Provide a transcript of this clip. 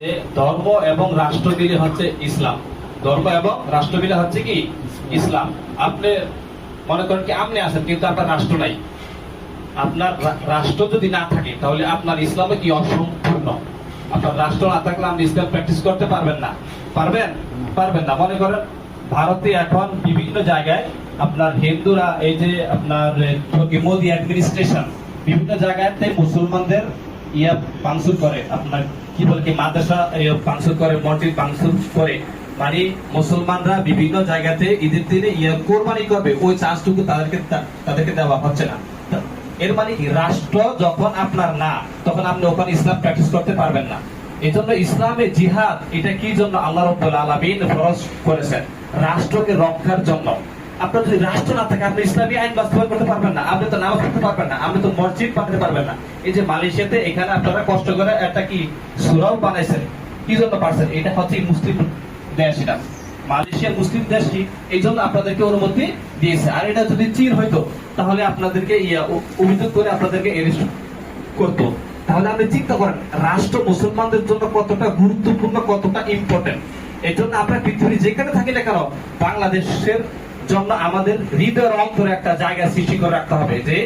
যে ধর্ম এবং রাষ্ট্র মিলে হচ্ছে ইসলাম। ধর্ম এবং রাষ্ট্র মিলে হচ্ছে কি ইসলাম। আপনি মনে করেন কি আপনি আছেন কিন্তু আপনার রাষ্ট্র নাই। আপনার রাষ্ট্র যদি না থাকে তাহলে আপনার ইসলামে কি অসম্পূর্ণ। আপনার রাষ্ট্র না থাকলে আপনি ইসলাম প্র্যাকটিস করতে পারবেন না। পারবেন? পারবেন না। মনে করেন ভারতে এখন বিভিন্ন জায়গায় আপনার হিন্দুরা এই যে আপনার মোদী অ্যাডমিনিস্ট্রেশন বিভিন্ন জায়গায় মুসলমানদের ভাঙচুর করে, আপনার কি বলে কি মাদ্রাসা ভাঙচুর করে, মসজিদ ভাঙচুর করে। মানে মুসলমানরা বিভিন্ন জায়গাতে ঈদের দিনে কোরবানি করবে, ওই চান্সটুকু তাদেরকে দেওয়া হচ্ছে না। এর মানে কি রাষ্ট্র যখন আপনার না, তখন আপনি ওখানে ইসলাম প্র্যাকটিস করতে পারবেন না। এই জন্য ইসলামে জিহাদ এটা কি জন্য আল্লাহ রাব্বুল আলামিন ফরজ করেছেন? রাষ্ট্রকে রক্ষার জন্য। আপনার যদি রাষ্ট্র না থাকে আপনি ইসলামী আইন বাস্তবায়ন করতে পারবেন না, আপনি তো নামাজ পড়তে পারবেন না, আপনি তো মসজিদ বানাতে পারবেন না। এই যে মালয়েশিয়াতে এখানে আপনারা কষ্ট করে একটা কি সূরাও বানাইছেন, কি জন্য পারছেন? এটা হচ্ছে মুসলিম দেশ, এটা মালয়েশিয়া মুসলিম দেশ, কি এই জন্য আপনাদেরকে অনুমতি দিয়েছে। আর এটা যদি চীন হইতো তাহলে আপনাদেরকে অভিযোগ করে আপনাদেরকে এরেস্ট করতো। তাহলে আপনি চিন্তা করেন রাষ্ট্র মুসলমানদের জন্য কতটা গুরুত্বপূর্ণ, কতটা ইম্পর্টেন্ট। এই জন্য আমরা পৃথিবীর যেখানে থাকি না কেন বাংলাদেশের জন্য আমাদের হৃদয়ের অন্তরে একটা জায়গা সৃষ্টি করে রাখতে হবে যে